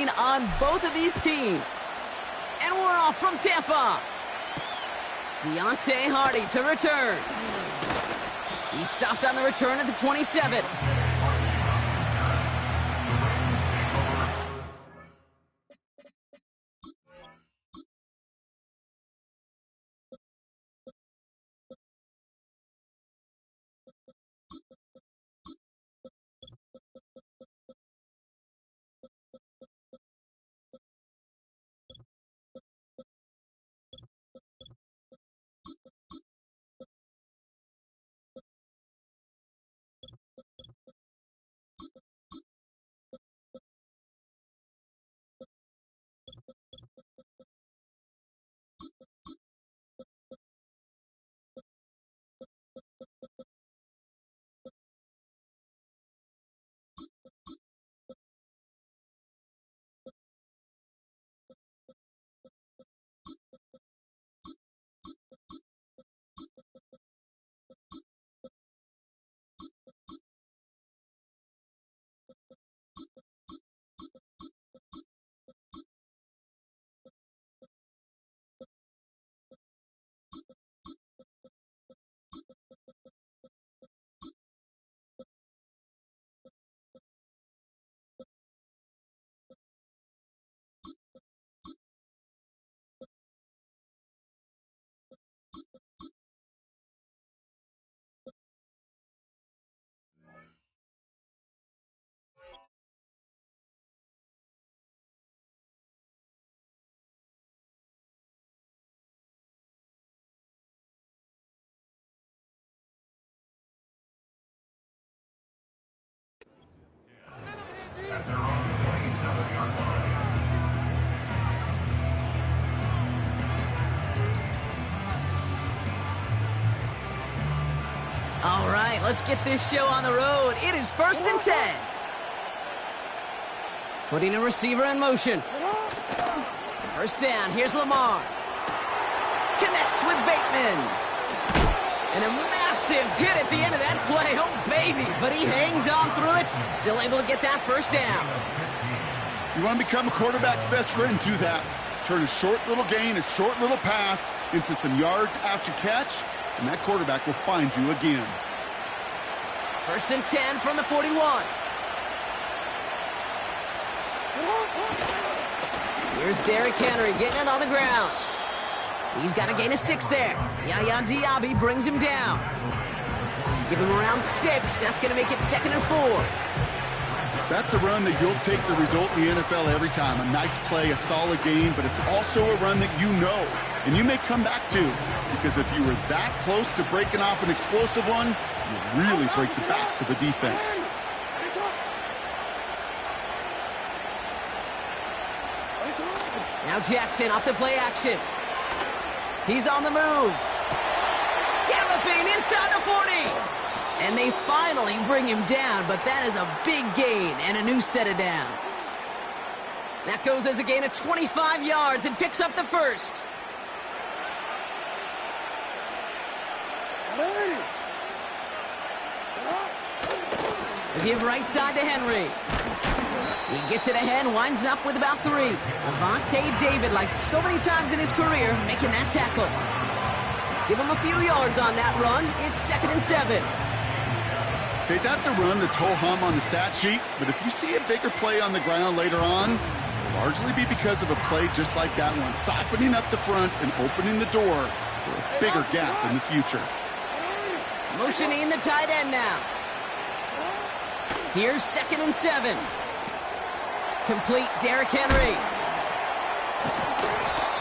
win on both of these teams. And we're off from Tampa. Deontay Hardy to return. He stopped on the return at the 27. All right, let's get this show on the road. It is 1st and 10. Putting a receiver in motion. First down, here's Lamar. Connects with Bateman. And a massive hit at the end of that play. Oh, baby. But he hangs on through it. Still able to get that first down. You want to become a quarterback's best friend, do that. Turn a short little gain, a short little pass into some yards after catch, and that quarterback will find you again. 1st and 10 from the 41. Here's Derrick Henry getting it on the ground. He's got a gain of 6 there. Yaya Diaby brings him down. Give him around 6. That's going to make it 2nd and 4. That's a run that you'll take the result in the NFL every time. A nice play, a solid game, but it's also a run that you know, and you may come back to, because if you were that close to breaking off an explosive one, you really break the backs of the defense. Now Jackson off the play action. He's on the move. Galloping inside the 40. And they finally bring him down, but that is a big gain and a new set of downs. That goes as a gain of 25 yards and picks up the first. The give right side to Henry. He gets it ahead, winds up with about 3. Avonte David, like so many times in his career, making that tackle. Give him a few yards on that run. It's 2nd and 7. Okay, that's a run that's ho-hum on the stat sheet, but if you see a bigger play on the ground later on, it'll largely be because of a play just like that one, softening up the front and opening the door for a bigger gap in the future. Motioning the tight end now. Here's 2nd and 7. Complete Derrick Henry.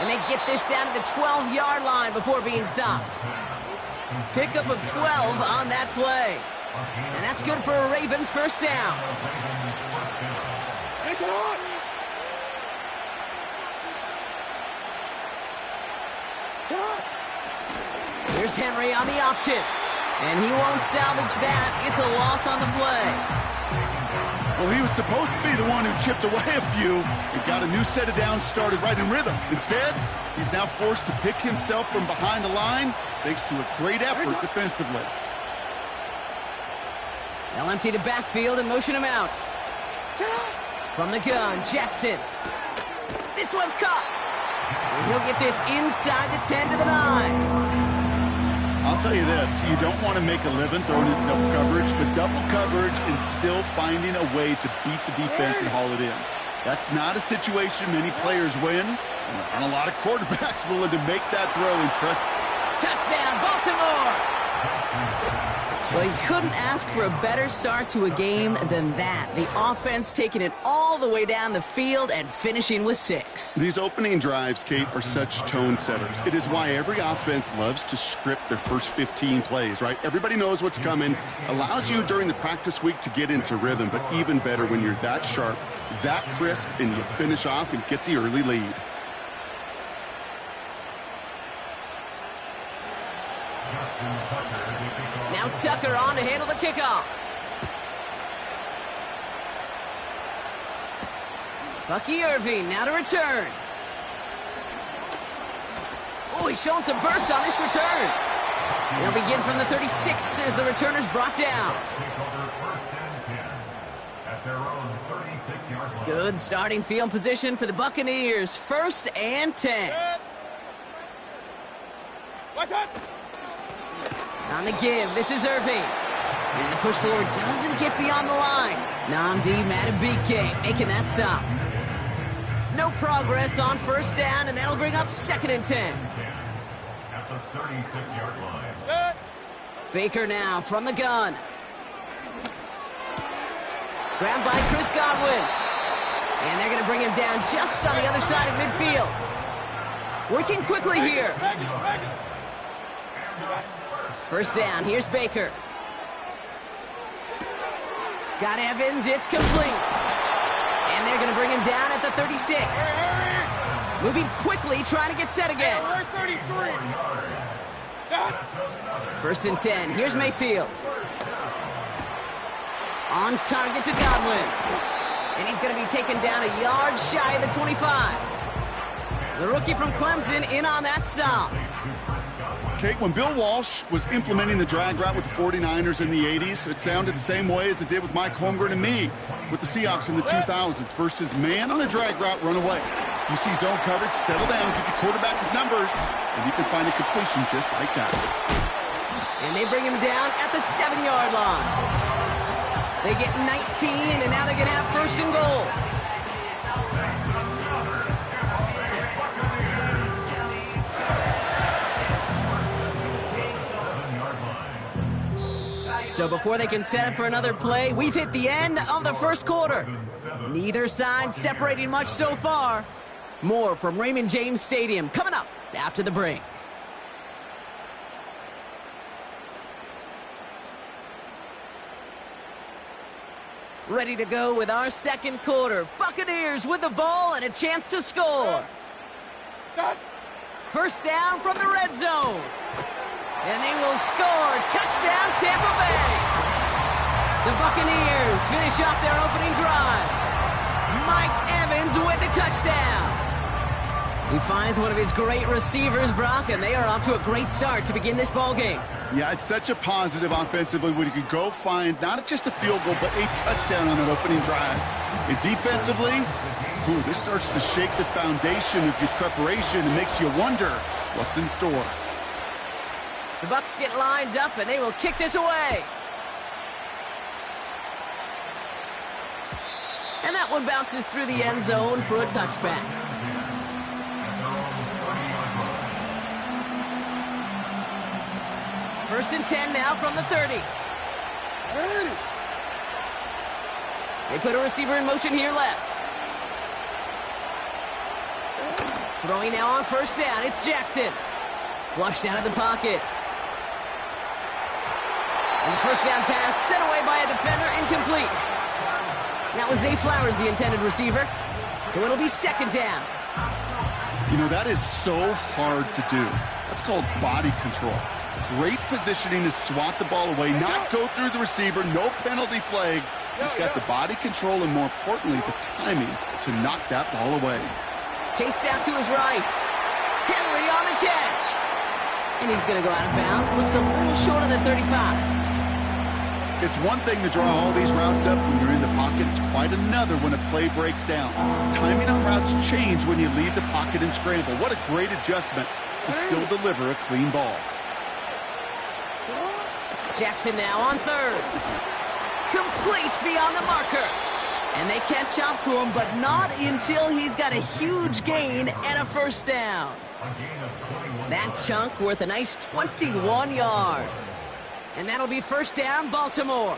And they get this down to the 12-yard line before being stopped. Pickup of 12 on that play. And that's good for a Ravens first down. Here's Henry on the option. And he won't salvage that. It's a loss on the play. Well, he was supposed to be the one who chipped away a few and got a new set of downs started right in rhythm. Instead, he's now forced to pick himself from behind the line thanks to a great effort defensively. They'll empty the backfield and motion him out. From the gun, Jackson. This one's caught. And he'll get this inside the 10 to the 9. I'll tell you this, you don't want to make a living throwing into double coverage, but double coverage and still finding a way to beat the defense and haul it in. That's not a situation many players win, and there aren't a lot of quarterbacks willing to make that throw and trust. Touchdown, Baltimore! Well, you couldn't ask for a better start to a game than that. The offense taking it all the way down the field and finishing with 6. These opening drives, Kate, are such tone setters. It is why every offense loves to script their first 15 plays, right? Everybody knows what's coming. Allows you during the practice week to get into rhythm, but even better when you're that sharp, that crisp, and you finish off and get the early lead. Now Tucker on to handle the kickoff. Bucky Irving now to return. Oh, he's showing some burst on this return. They'll begin from the 36 as the returner's brought down. Good starting field position for the Buccaneers. 1st and 10. What's up? On the give, this is Irving. And the push forward doesn't get beyond the line. Namdi Madubuike making that stop. No progress on 1st down, and that'll bring up 2nd and 10. At the 36-yard line. Baker now from the gun. Grabbed by Chris Godwin. And they're going to bring him down just on the other side of midfield. Working quickly here. 1st down, here's Baker. Got Evans, it's complete. And they're going to bring him down at the 36. Moving quickly, trying to get set again. 1st and 10, here's Mayfield. On target to Godwin. And he's going to be taken down a yard shy of the 25. The rookie from Clemson in on that stop. Kate, when Bill Walsh was implementing the drag route with the 49ers in the 80s, it sounded the same way as it did with Mike Holmgren and me with the Seahawks in the 2000s versus man on a drag route, run away. You see zone coverage, settle down, give your quarterback his numbers, and you can find a completion just like that. And they bring him down at the 7-yard line. They get 19, and now they're going to have 1st and goal. So before they can set up for another play, we've hit the end of the 1st quarter. Neither side separating much so far. More from Raymond James Stadium coming up after the break. Ready to go with our 2nd quarter. Buccaneers with the ball and a chance to score. 1st down from the red zone. And they will score. Touchdown, Tampa Bay. The Buccaneers finish off their opening drive. Mike Evans with the touchdown. He finds one of his great receivers, Brock, and they are off to a great start to begin this ball game. Yeah, it's such a positive offensively when you could go find not just a field goal, but a touchdown on an opening drive. And defensively, this starts to shake the foundation of your preparation and makes you wonder what's in store. The Bucs get lined up, and they will kick this away. And that one bounces through the end zone for a touchback. First and 10 now from the 30. They put a receiver in motion here left. Throwing now on 1st down. It's Jackson. Flushed out of the pocket. And the 1st down pass sent away by a defender, incomplete. That was Zay Flowers, the intended receiver. So it'll be 2nd down. You know, that is so hard to do. That's called body control. Great positioning to swat the ball away, not go through the receiver, no penalty flag. He's got the body control and, more importantly, the timing to knock that ball away. Chased out to his right. Henry on the catch. And he's going to go out of bounds. Looks a little short of the 35. It's one thing to draw all these routes up when you're in the pocket. It's quite another when a play breaks down. Timing on routes change when you leave the pocket and scramble. What a great adjustment to still deliver a clean ball. Jackson now on third. Complete beyond the marker. And they catch up to him, but not until he's got a huge gain and a first down. That chunk worth a nice 21 yards. And that'll be first down, Baltimore.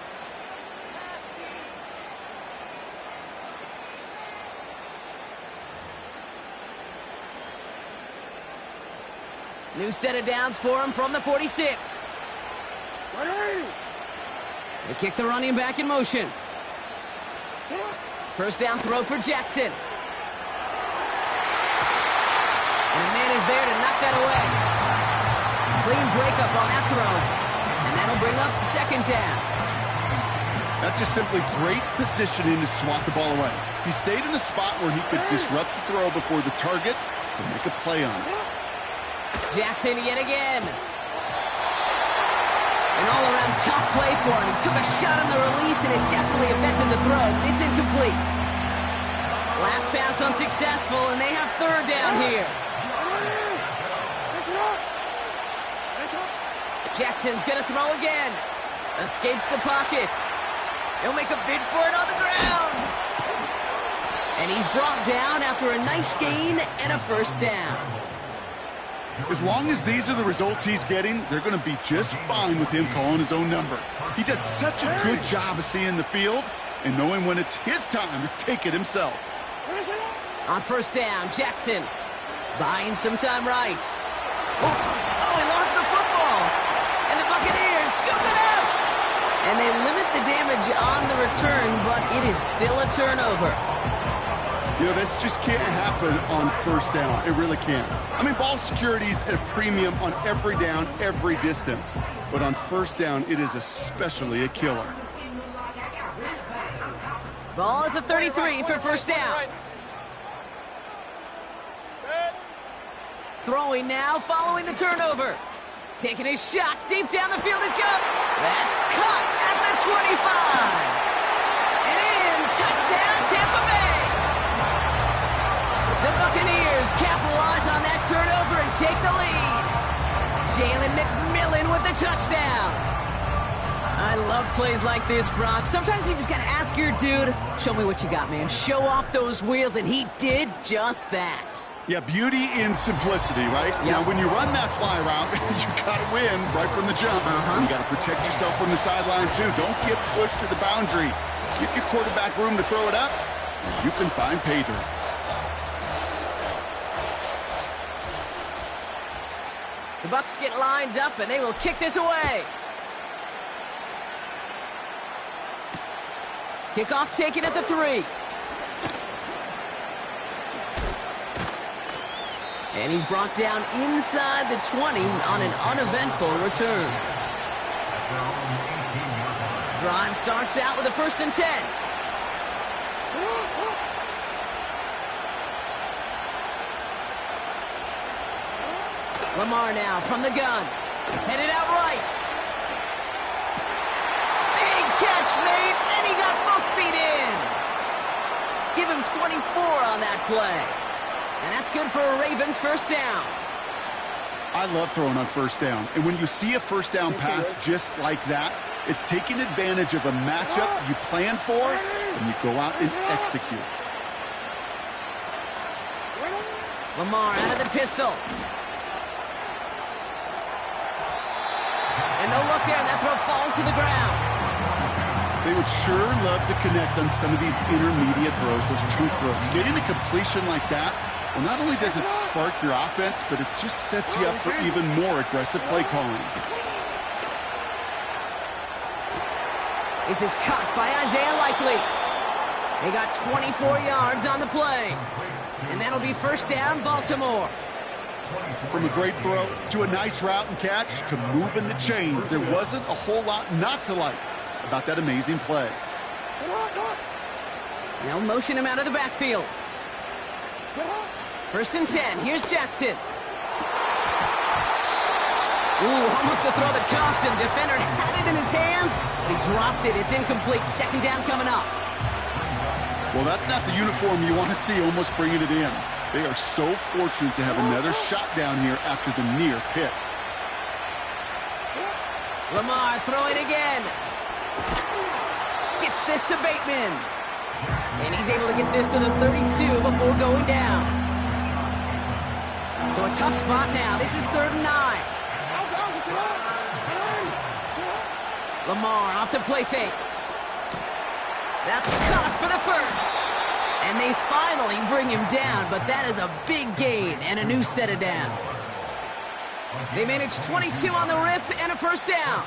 New set of downs for him from the 46. They kick the running back in motion. First down throw for Jackson. And a man is there to knock that away. Clean breakup on that throw. And that'll bring up second down. That's just simply great positioning to swat the ball away. He stayed in a spot where he could disrupt the throw before the target could make a play on it. Jackson yet again. An all-around tough play for him. He took a shot on the release, and it definitely affected the throw. It's incomplete. Last pass unsuccessful, and they have third down here. Jackson's going to throw again. Escapes the pocket. He'll make a bid for it on the ground. And he's brought down after a nice gain and a first down. As long as these are the results he's getting, they're going to be just fine with him calling his own number. He does such a good job of seeing the field and knowing when it's his time to take it himself. On first down, Jackson buying some time right. Oh, he lost the football. And the Buccaneers scoop it up. And they limit the damage on the return, but it is still a turnover. You know, this just can't happen on first down. It really can't. I mean, ball security's at a premium on every down, every distance. But on first down, it is especially a killer. Ball at the 33 for first down. Throwing now, following the turnover. Taking a shot deep down the field and go. That's caught at the 25. And in, touchdown, Tampa Bay. The Buccaneers capitalize on that turnover and take the lead. Jalen McMillan with the touchdown. I love plays like this, Brock. Sometimes you just got to ask your dude, show me what you got, man. Show off those wheels, and he did just that. Yeah, beauty in simplicity, right? Yep. Now, when you run that fly route, you got to win right from the jump. You got to protect yourself from the sideline, too. Don't get pushed to the boundary. Give your quarterback room to throw it up, and you can find pay dirt. The Bucs get lined up, and they will kick this away. Kickoff taken at the 3. And he's brought down inside the 20 on an uneventful return. Drive starts out with a 1st and 10. Lamar now from the gun. Headed out right. Big catch made, and he got both feet in. Give him 24 on that play. And that's good for a Ravens first down. I love throwing on first down. And when you see a first down pass just like that, it's taking advantage of a matchup you plan for, and you go out and execute. Lamar out of the pistol. And no look there, and that throw falls to the ground. They would sure love to connect on some of these intermediate throws, those chunk throws. Getting a completion like that, well, not only does it spark your offense, but it just sets you up for even more aggressive play calling. This is caught by Isaiah Likely. They got 24 yards on the play. And that'll be first down, Baltimore. From a great throw to a nice route and catch to moving the chains, there wasn't a whole lot not to like about that amazing play. They'll motion him out of the backfield. 1st and 10. Here's Jackson. Ooh, almost to throw the costume. Defender had it in his hands, but he dropped it. It's incomplete. Second down coming up. Well, that's not the uniform you want to see almost bringing it in. They are so fortunate to have another shot down here after the near pick. Lamar throwing again. Gets this to Bateman. And he's able to get this to the 32 before going down. So a tough spot now. This is 3rd and 9. Lamar off the play fake. That's caught for the first. And they finally bring him down, but that is a big gain and a new set of downs. They managed 22 on the rip and a first down.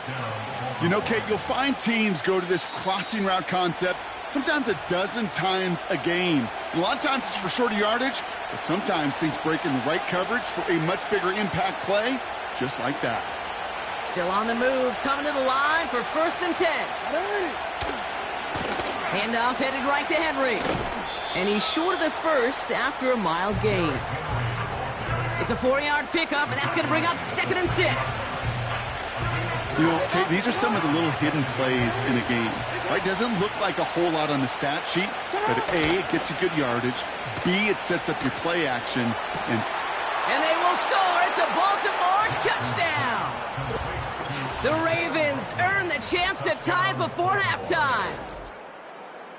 You know, Kate, you'll find teams go to this crossing route concept sometimes a dozen times a game. And a lot of times it's for shorter yardage, but sometimes things break in the right coverage for a much bigger impact play, just like that. Still on the move, coming to the line for 1st and 10. Handoff headed right to Henry. And he's short of the first after a mile gain. It's a 4-yard pickup, and that's going to bring up 2nd and 6. You know, Kate, these are some of the little hidden plays in a game. Right? Doesn't look like a whole lot on the stat sheet, but A, it gets you good yardage. B, it sets up your play action. And they will score. It's a Baltimore touchdown. The Ravens earn the chance to tie before halftime.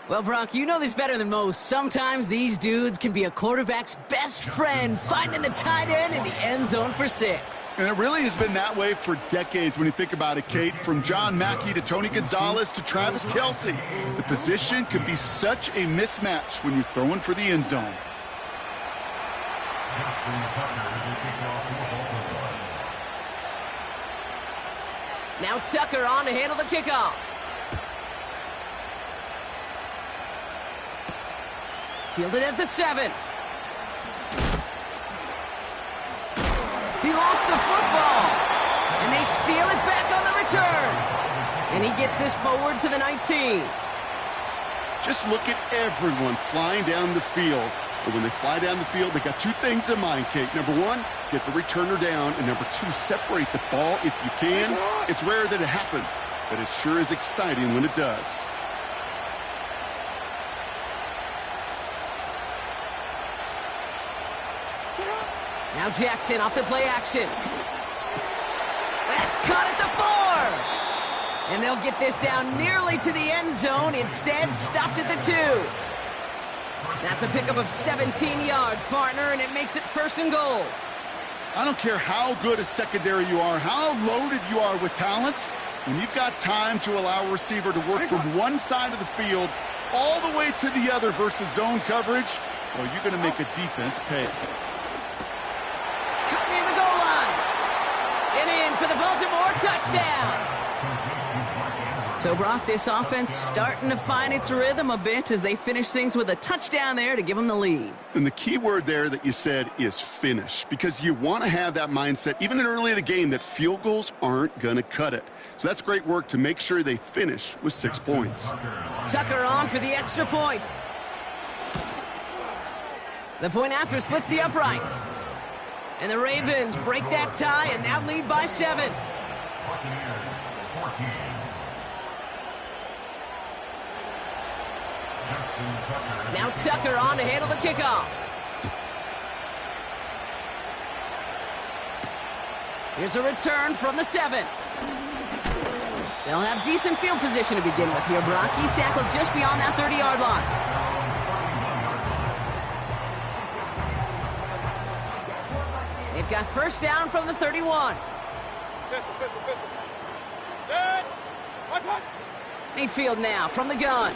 Well, Brock, you know this better than most. Sometimes these dudes can be a quarterback's best friend, finding the tight end in the end zone for 6. And it really has been that way for decades when you think about it, Kate. From John Mackey to Tony Gonzalez to Travis Kelce. The position could be such a mismatch when you're throwing for the end zone. Now Tucker on to handle the kickoff. Fielded at the 7. He lost the football. And they steal it back on the return. And he gets this forward to the 19. Just look at everyone flying down the field. But when they fly down the field, they got 2 things in mind, Kate. Number 1, get the returner down. And number 2, separate the ball if you can. It's rare that it happens, but it sure is exciting when it does. Now Jackson off the play action. That's caught at the 4. And they'll get this down nearly to the end zone. Instead, stopped at the 2. That's a pickup of 17 yards, partner, and it makes it 1st and goal. I don't care how good a secondary you are, how loaded you are with talent. When you've got time to allow a receiver to work from one side of the field all the way to the other versus zone coverage, well, you're going to make a defense pay. Cut near the goal line. And in for the Baltimore touchdown. So, Brock, this offense starting to find its rhythm a bit as they finish things with a touchdown there to give them the lead. And the key word there that you said is finish, because you want to have that mindset, even early in the game, that field goals aren't going to cut it. So that's great work to make sure they finish with 6 points. Tucker on for the extra point. The point after splits the upright. And the Ravens break that tie and now lead by 7. Now Tucker on to handle the kickoff. Here's a return from the 7. They'll have decent field position to begin with here, Brock. He's tackled just beyond that 30-yard line. They've got first down from the 31. Mayfield now from the gun.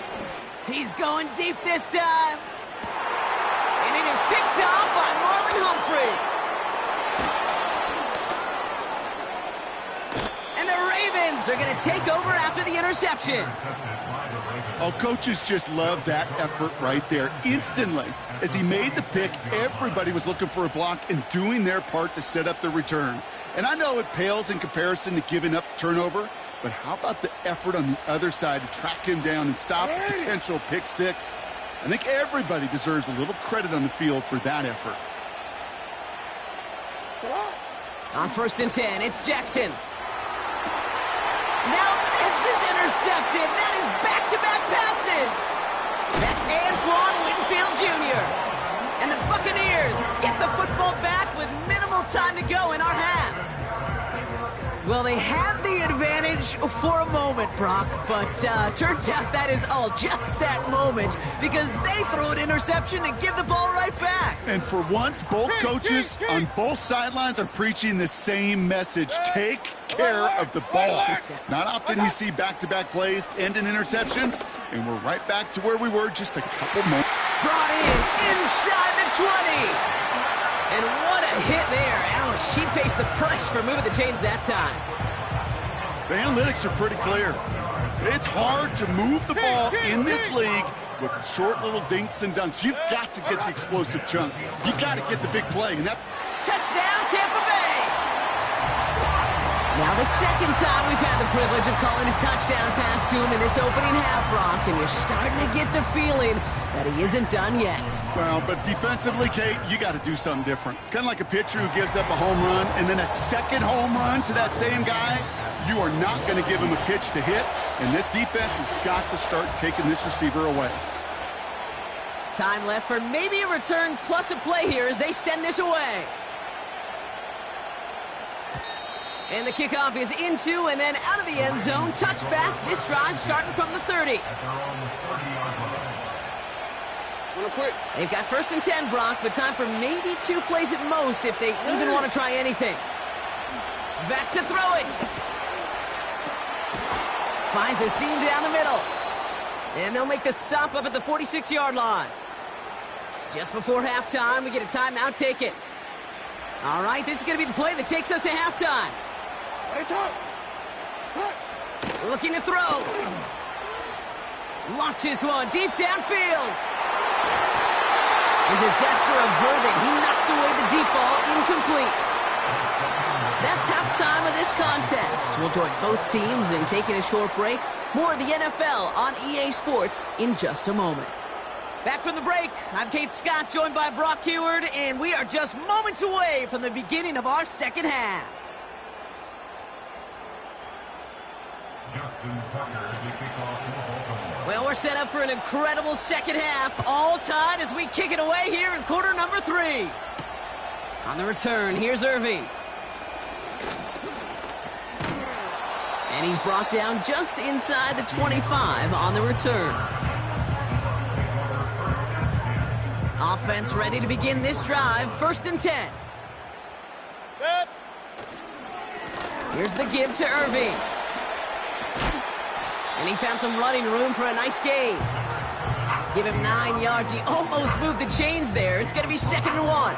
He's going deep this time. And it is picked off by Marlon Humphrey. And the Ravens are going to take over after the interception. Oh, coaches just love that effort right there. Instantly, as he made the pick, everybody was looking for a block and doing their part to set up the return. And I know it pales in comparison to giving up the turnover, but how about the effort on the other side to track him down and stop a potential pick 6? I think everybody deserves a little credit on the field for that effort. On 1st and 10, it's Jackson. Now this is intercepted. That is back-to-back passes. That's Antoine Winfield Jr. And the Buccaneers get the football back with minimal time to go in our half. Well, they had the advantage for a moment, Brock, but turns out that is all just that moment because they throw an interception and give the ball right back. And for once, both coaches on both sidelines are preaching the same message. Take care of the ball. Not often you see back-to-back plays end in interceptions, and we're right back to where we were just a couple more. Brought in inside the 20. And what a hit there. Ouch, she pays the price for moving the chains that time. The analytics are pretty clear. It's hard to move the ball in this league with short little dinks and dunks. You've got to get the explosive chunk. You got to get the big play. And that touchdown, Tampa Bay. Now the second time we've had the privilege of calling a touchdown pass to him in this opening half, Brock, and you're starting to get the feeling that he isn't done yet. Well, but defensively, Kate, you got to do something different. It's kind of like a pitcher who gives up a home run and then a second home run to that same guy. You are not going to give him a pitch to hit, and this defense has got to start taking this receiver away. Time left for maybe a return plus a play here as they send this away. And the kickoff is into and then out of the end zone. Touchback. This drive starting from the 30. They've got 1st and 10, Brock, but time for maybe 2 plays at most if they even want to try anything. Back to throw it. Finds a seam down the middle. And they'll make the stop up at the 46-yard line. Just before halftime, we get a timeout. Take it. All right, this is going to be the play that takes us to halftime. Looking to throw. Launches one deep downfield. And disaster averted. He knocks away the deep ball, incomplete. That's halftime of this contest. We'll join both teams in taking a short break. More of the NFL on EA Sports in just a moment. Back from the break, I'm Kate Scott, joined by Brock Heward, and we are just moments away from the beginning of our second half. Well, we're set up for an incredible second half, all tied as we kick it away here in quarter number 3. On the return, here's Irving. And he's brought down just inside the 25 on the return. Offense ready to begin this drive. 1st and 10. Here's the give to Irving. And he found some running room for a nice gain. Give him 9 yards. He almost moved the chains there. It's going to be 2nd and 1.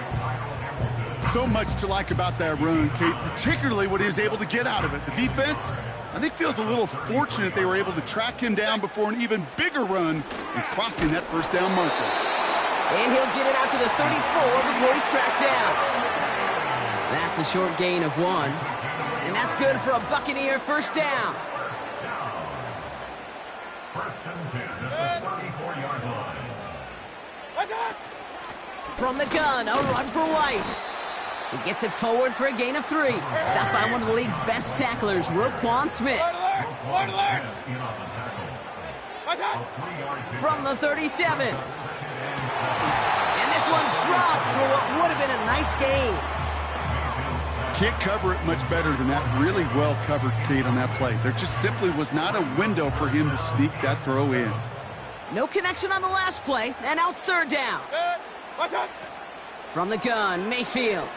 So much to like about that run, Kate, particularly what he was able to get out of it. The defense, I think, feels a little fortunate they were able to track him down before an even bigger run and crossing that 1st down marker. And he'll get it out to the 34 before he's tracked down. That's a short gain of 1. And that's good for a Buccaneer 1st down. 1st and 10 at the 34-yard line. From the gun, a run for White. He gets it forward for a gain of 3. Stopped by one of the league's best tacklers, Roquan Smith. From the 37. And this one's dropped for what would have been a nice gain. Can't cover it much better than that. Really well covered, Kate, on that play. There just simply was not a window for him to sneak that throw in. No connection on the last play, and out 3rd down. From the gun, Mayfield.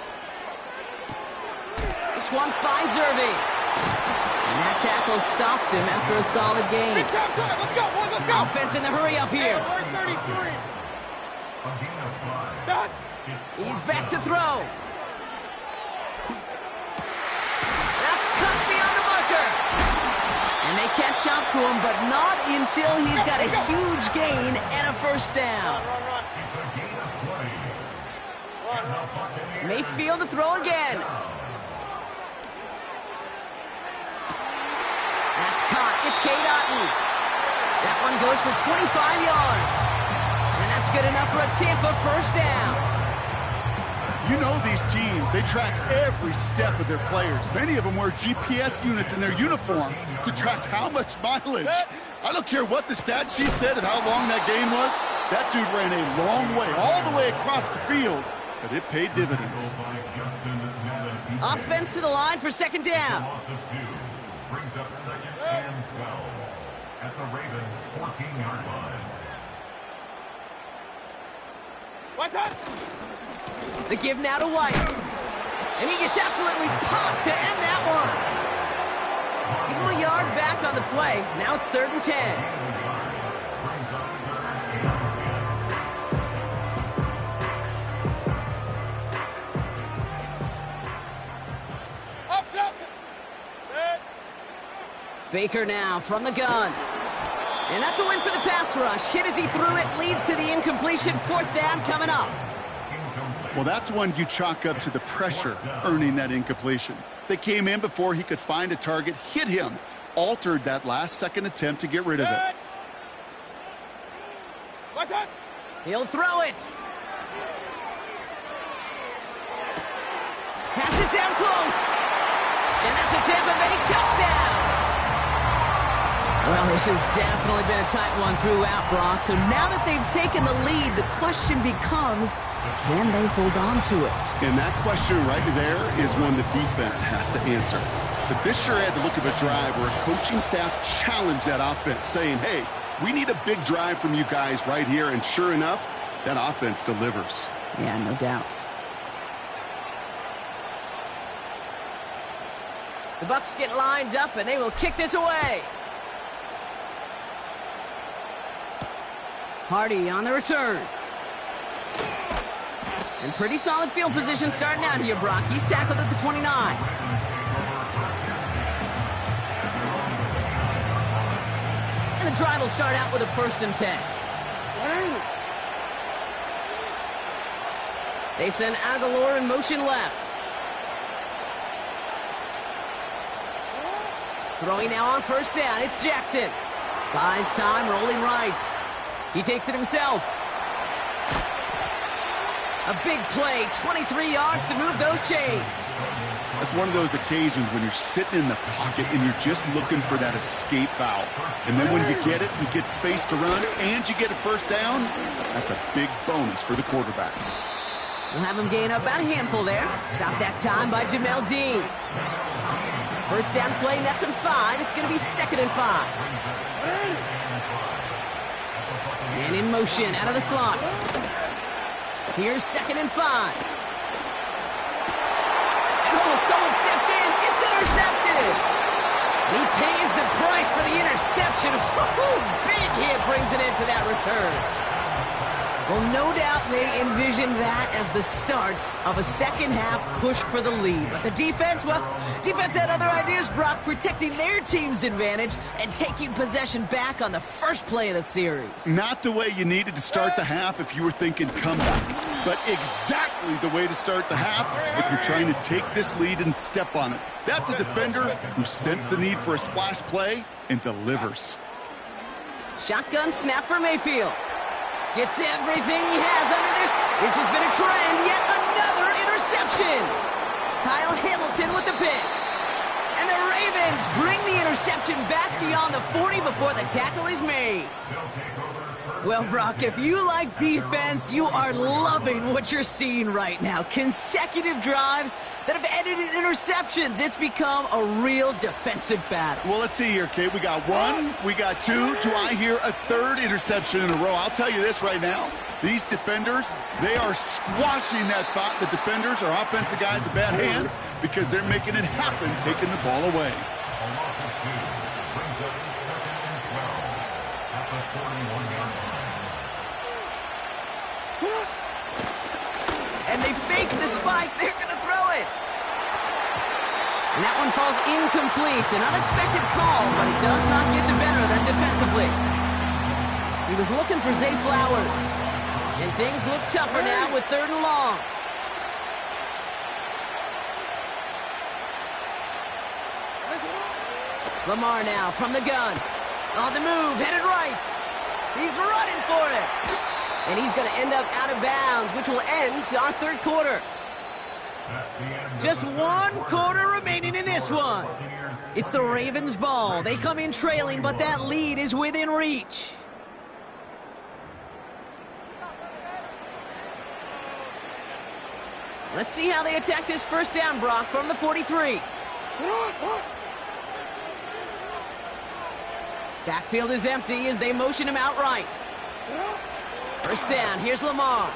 This one finds Irving. And that tackle stops him after a solid game. Let's go. Offense in the hurry up here. He's back to throw. That's cut beyond the marker. And they catch up to him, but not until he's got a huge gain and a 1st down. Mayfield to throw again. That's caught. It's Cade Otton. That one goes for 25 yards. And that's good enough for a Tampa 1st down. You know these teams, they track every step of their players. Many of them wear GPS units in their uniform to track how much mileage. I don't care what the stat sheet said and how long that game was. That dude ran a long way, all the way across the field, but it paid dividends. Offense to the line for second down. Loss of 2 brings up second and 12 at the Ravens' 14-yard line. The give now to White. And he gets absolutely popped to end that one. Give him a yard back on the play. Now it's 3rd and 10. Baker now from the gun. And that's a win for the pass rush. Hit as he threw it, leads to the incompletion. 4th down coming up. Well, that's one you chalk up to the pressure earning that incompletion. They came in before he could find a target, hit him, altered that last-second attempt to get rid of it. He'll throw it. Pass it down close. And that's a Tampa Bay touchdown. Well, this has definitely been a tight one throughout, Brock. So now that they've taken the lead, the question becomes, can they hold on to it? And that question right there is one the defense has to answer. But this sure had the look of a drive where a coaching staff challenged that offense, saying, hey, we need a big drive from you guys right here. And sure enough, that offense delivers. Yeah, no doubt. The Bucs get lined up, and they will kick this away. Hardy on the return. And pretty solid field position starting out here, Brock. He's tackled at the 29. And the drive will start out with a 1st and 10. They send Aguilar in motion left. Throwing now on 1st down. It's Jackson. Buys time, rolling right. He takes it himself. A big play, 23 yards to move those chains. That's one of those occasions when you're sitting in the pocket and you're just looking for that escape valve. And then when you get it, you get space to run, and you get a 1st down. That's a big bonus for the quarterback. We'll have him gain up about a handful there. Stop that time by Jamel Dean. 1st down play, nets him 5. It's going to be 2nd and 5. And in motion, out of the slot. Here's 2nd and 5. And someone stepped in. It's intercepted. He pays the price for the interception. Big hit brings it into that return. Well, no doubt they envisioned that as the start of a second-half push for the lead. But the defense, well, defense had other ideas, Brock, protecting their team's advantage and taking possession back on the first play of the series. Not the way you needed to start the half if you were thinking comeback, but exactly the way to start the half if you're trying to take this lead and step on it. That's a defender who sensed the need for a splash play and delivers. Shotgun snap for Mayfield. Gets everything he has under this. This has been a trend. Yet another interception. Kyle Hamilton with the pick. And the Ravens bring the interception back beyond the 40 before the tackle is made. Well, Brock, if you like defense, you are loving what you're seeing right now. Consecutive drives that have ended in interceptions. It's become a real defensive battle. Well, let's see here, Kate. We got 1, we got 2. Do I hear a 3rd interception in a row? I'll tell you this right now. These defenders, they are squashing that thought the defenders are offensive guys with bad hands because they're making it happen, taking the ball away. A loss of 2 brings up 2nd and 12 at the 41-yard line. And they fake the spike. They're going to throw it. And that one falls incomplete. An unexpected call, but it does not get the better of them defensively. He was looking for Zay Flowers. And things look tougher now with 3rd and long. Lamar now from the gun. On the move, headed right. He's running for it. And he's going to end up out of bounds, which will end our 3rd quarter. Just one quarter remaining in this one. It's the Ravens' ball. They come in trailing, but that lead is within reach. Let's see how they attack this first down, Brock, from the 43. Backfield is empty as they motion him out right. First down, here's Lamar.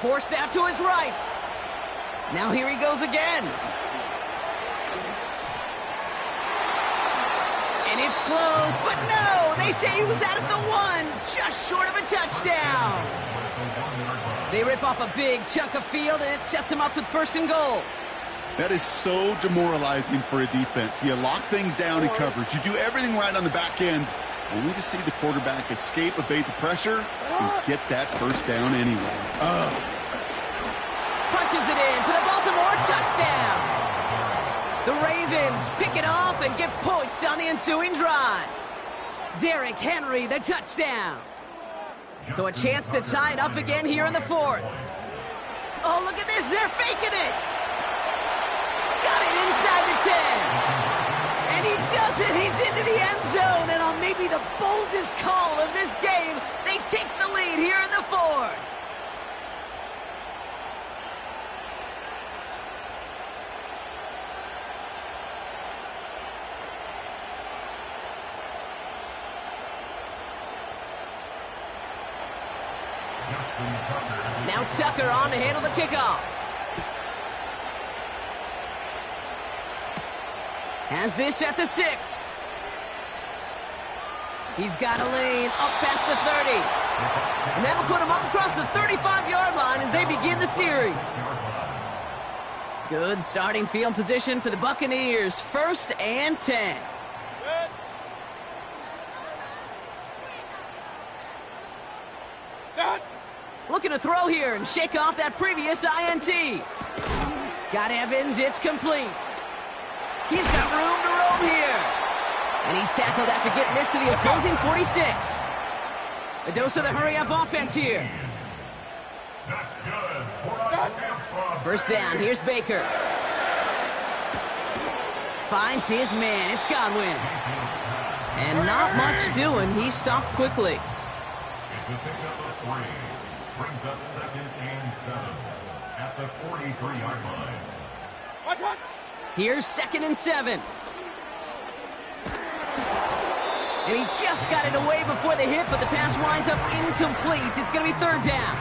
Forced out to his right. Now here he goes again. And it's close, but no! They say he was out at the 1, just short of a touchdown. They rip off a big chunk of field, and it sets him up with first and goal. That is so demoralizing for a defense. You lock things down in coverage. You do everything right on the back end, only to see the quarterback escape, evade the pressure, and get that first down anyway. Punches it in for the Baltimore touchdown. The Ravens pick it off and get points on the ensuing drive. Derrick Henry, the touchdown. So a chance to tie it up again here in the 4th. Oh, look at this. They're faking it. Got it inside the 10. And he does it. He's into the end zone. And on maybe the boldest call of this game, they take the lead here in the 4th. Now Tucker on to handle the kickoff. Has this at the 6. He's got a lane up past the 30. And that'll put him up across the 35-yard line as they begin the series. Good starting field position for the Buccaneers. 1st and 10. Looking to throw here and shake off that previous INT. Got Evans, it's complete. He's got room to roam here. And he's tackled after getting this to the opposing 46. A dose of the hurry-up offense here. First down, here's Baker. Finds his man, it's Godwin. And not much doing, he stopped quickly. Brings up 2nd and 7 at the 43-yard line. Here's 2nd and 7. And he just got it away before the hit, but the pass winds up incomplete. It's going to be 3rd down.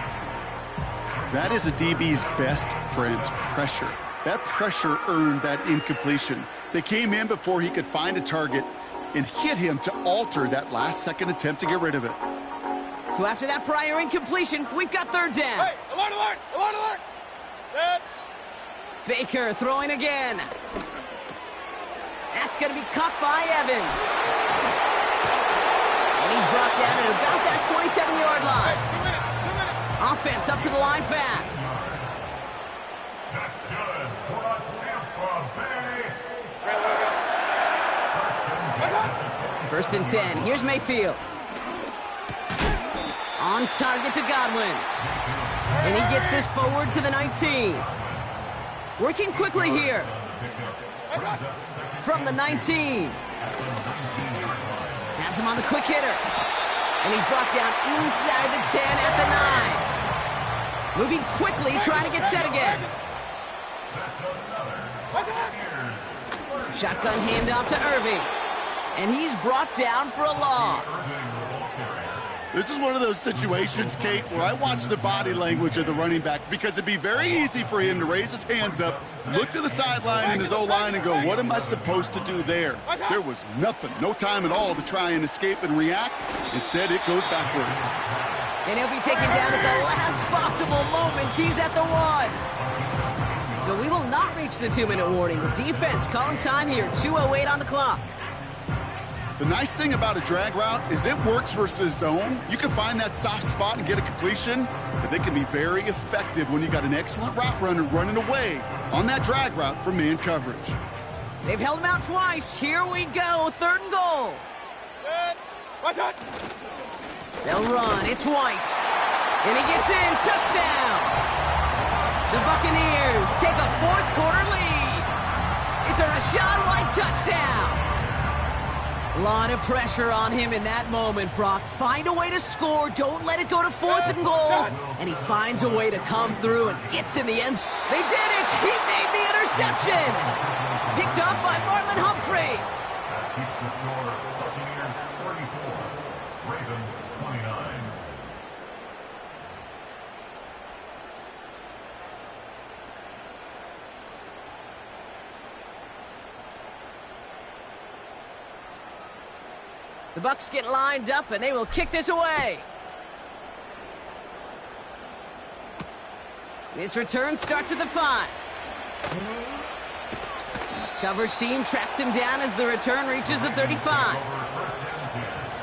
That is a DB's best friend, pressure. That pressure earned that incompletion. They came in before he could find a target and hit him to alter that last-second attempt to get rid of it. So after that prior incompletion, we've got 3rd down. Hey, alert, alert, alert, alert. Dead. Baker throwing again. That's going to be caught by Evans. And he's brought down at about that 27-yard line. Hey, 2 minutes. Offense up to the line fast. That's good for a Tampa Bay. First and 10. Here's Mayfield. On target to Godwin. And he gets this forward to the 19. Working quickly here. From the 19. Has him on the quick hitter. And he's brought down inside the 10 at the 9. Moving quickly, trying to get set again. Shotgun handoff to Irving. And he's brought down for a loss. This is one of those situations, Kate, where I watch the body language of the running back because it'd be very easy for him to raise his hands up, look to the sideline in his O-line and go, what am I supposed to do there? There was nothing, no time at all to try and escape and react. Instead, it goes backwards. And he'll be taken down at the last possible moment. He's at the 1. So we will not reach the 2-minute warning. The defense calling time here, 2:08 on the clock. The nice thing about a drag route is it works versus zone. You can find that soft spot and get a completion, but they can be very effective when you got an excellent route runner running away on that drag route from man coverage. They've held him out twice. Here we go, 3rd and goal. They'll run. It's White. And he gets in. Touchdown. The Buccaneers take a fourth-quarter lead. It's a Rachaad White touchdown. A lot of pressure on him in that moment, Brock. Find a way to score. Don't let it go to fourth and goal. And he finds a way to come through and gets in the end zone. They did it! He made the interception! Picked up by Marlon Humphrey. That keeps the score Buccaneers 44, Ravens 29. The Bucs get lined up, and they will kick this away. This return starts at the 5. Coverage team tracks him down as the return reaches the 35.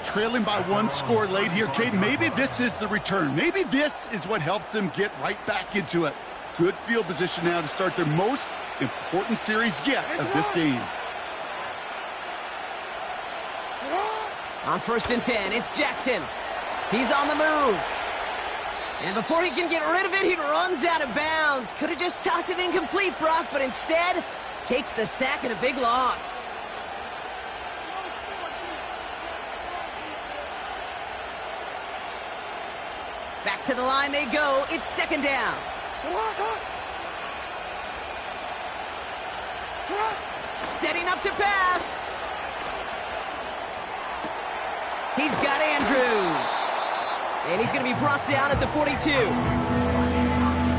Trailing by one score late here, Cade. Maybe this is the return. Maybe this is what helps them get right back into it. Good field position now to start their most important series yet of this game. On 1st and 10, it's Jackson. He's on the move. And before he can get rid of it, he runs out of bounds. Could have just tossed it incomplete, Brock, but instead takes the sack and a big loss. Back to the line they go. It's 2nd down. Setting up to pass. He's got Andrews. And he's going to be brought down at the 42.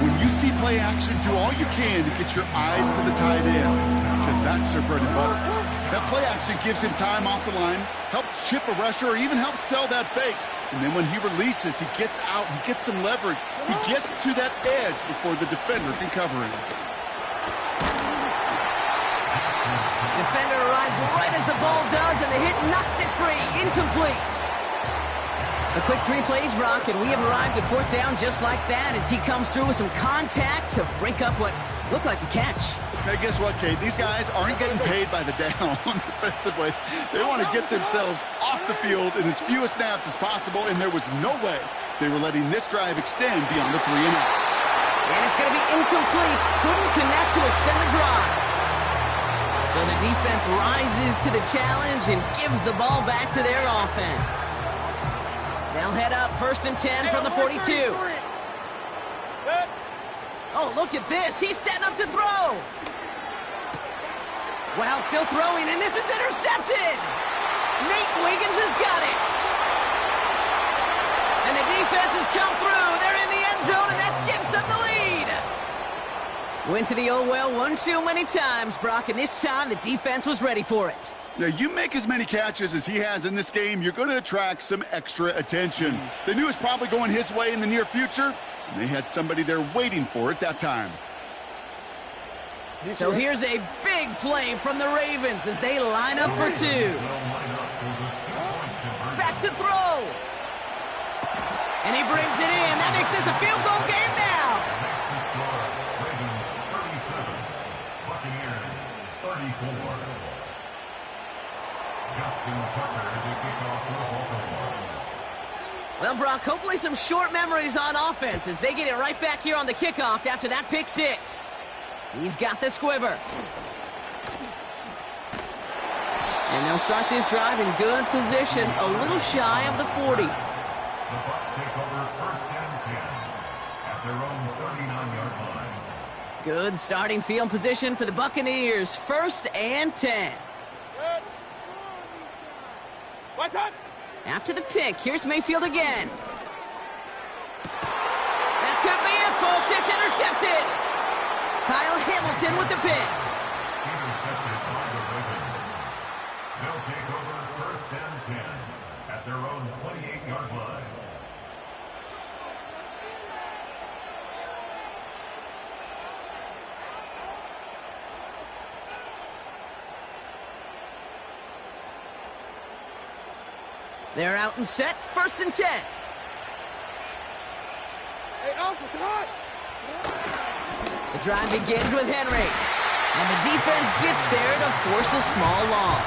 When you see play action, do all you can to get your eyes to the tight end, because that's their bread and butter. That play action gives him time off the line, helps chip a rusher, or even helps sell that fake. And then when he releases, he gets out, he gets some leverage. He gets to that edge before the defender can cover him. Defender arrives right as the ball does, and the hit knocks it free. Incomplete. A quick 3 plays, Brock, and we have arrived at 4th down just like that as he comes through with some contact to break up what looked like a catch. Hey, guess what, Kate? These guys aren't getting paid by the down defensively. They want to get themselves off the field in as few snaps as possible, and there was no way they were letting this drive extend beyond the 3 and out. And it's going to be incomplete. Couldn't connect to extend the drive. So the defense rises to the challenge and gives the ball back to their offense. They'll head up 1st and 10 from the 42. Oh, look at this. He's setting up to throw. Well, still throwing, and this is intercepted. Nate Wiggins has got it. And the defense has come through. They're in the end zone, and that gives them the lead. Went to the oh well one too many times, Brock, and this time the defense was ready for it. Yeah, you make as many catches as he has in this game, you're going to attract some extra attention. They knew it was probably going his way in the near future, and they had somebody there waiting for it that time. So here's a big play from the Ravens as they line up for 2. Back to throw. And he brings it in. That makes this a field goal game now. Ravens 37, Buccaneers 34. Justin Tucker to kick off for Baltimore. Well, Brock, hopefully some short memories on offense as they get it right back here on the kickoff after that pick 6. He's got the squiver. And they'll start this drive in good position, a little shy of the 40. The Bucs take over 1st and 10 at their own 39-yard line. Good starting field position for the Buccaneers, 1st and 10. After the pick, here's Mayfield again. That could be it, folks. It's intercepted. Kyle Hamilton with the pick. Intercepted by the Ravens. They'll take over 1st and 10 at their own 28-yard line. They're out and set, 1st and 10. The drive begins with Henry. And the defense gets there to force a small loss.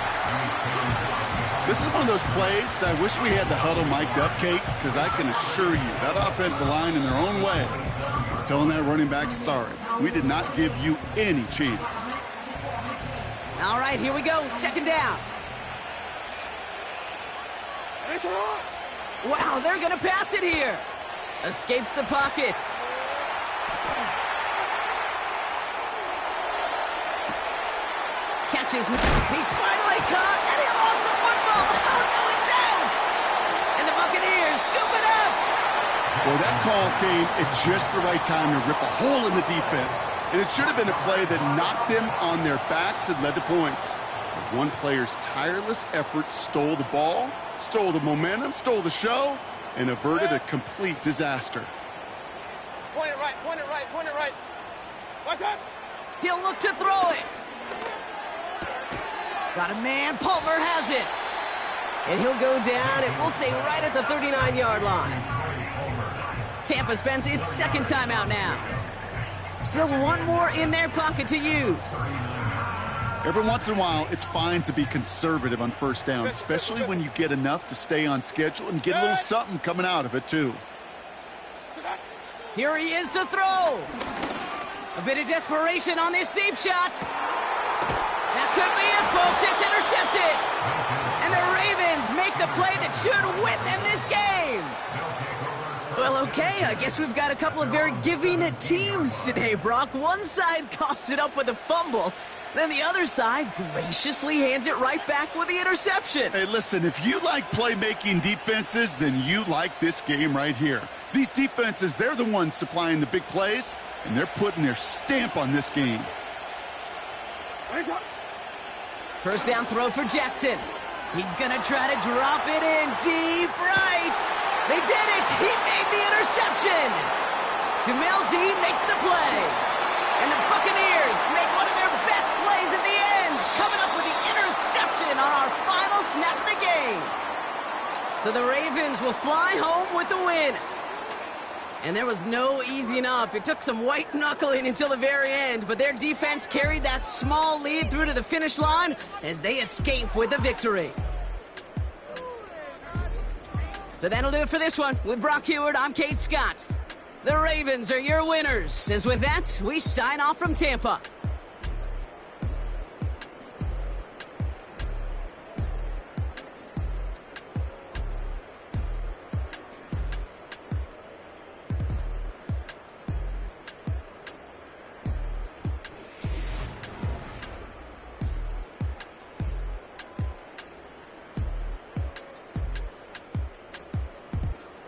This is one of those plays that I wish we had the huddle mic'd up, Kate, because I can assure you that offensive line in their own way is telling that running back, sorry, we did not give you any chance. All right, here we go. Second down. Wow, they're going to pass it here. Escapes the pocket. Catches. He's finally caught, and he lost the football. Oh, no, it's out. And the Buccaneers scoop it up. Well, that call came at just the right time to rip a hole in the defense. And it should have been a play that knocked them on their backs and led to points. But one player's tireless effort stole the ball, stole the momentum, stole the show, and averted a complete disaster. Point it right, point it right, point it right. Watch out! He'll look to throw it. Got a man. Palmer has it. And he'll go down, and we'll say right at the 39-yard line. Tampa spends its second timeout now. Still one more in their pocket to use. Every once in a while, it's fine to be conservative on first down, especially when you get enough to stay on schedule and get a little something coming out of it, too. Here he is to throw. A bit of desperation on this deep shot. That could be it, folks. It's intercepted. And the Ravens make the play that should win them this game. Well, okay, I guess we've got a couple of very giving teams today, Brock. One side coughs it up with a fumble. Then the other side graciously hands it right back with the interception. Hey, listen, if you like playmaking defenses, then you like this game right here. These defenses, they're the ones supplying the big plays, and they're putting their stamp on this game. First down throw for Jackson. He's going to try to drop it in deep right. They did it. He made the interception. Jamel Dean makes the play. And the Buccaneers make one of their best plays at the end, coming up with the interception on our final snap of the game. So the Ravens will fly home with the win. And there was no easing up. It took some white knuckling until the very end, but their defense carried that small lead through to the finish line as they escape with the victory. So that'll do it for this one. With Brock Heward, I'm Kate Scott. The Ravens are your winners. As with that, we sign off from Tampa.